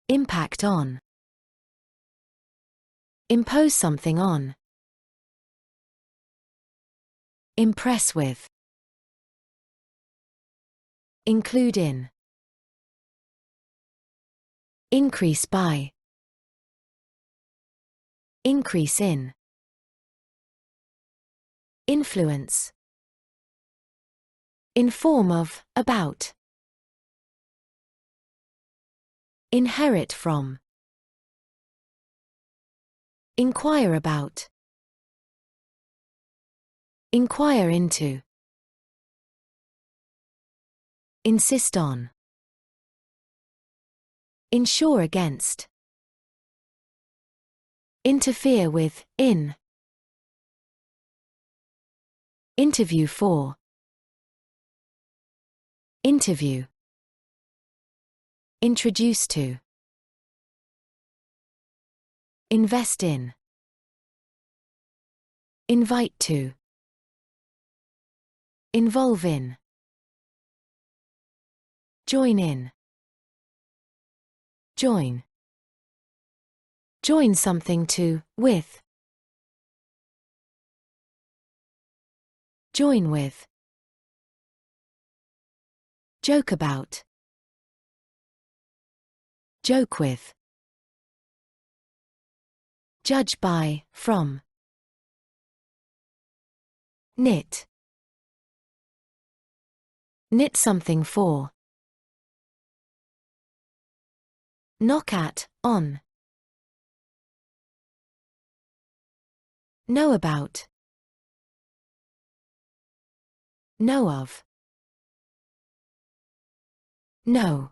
Impact on. Impose something on. Impress with. Include in. Increase by. Increase in. Influence. Inform of, about. Inherit from. Inquire about. Inquire into. Insist on. Insure against. Interfere with, in. Interview for. Interview. Introduce to. Invest in. Invite to. Involve in. Join in. Join. Join something to, with. Join with. Joke about. Joke with. Judge by, from. Knit. Knit something for. Knock at, on. Know about. Know of. Know.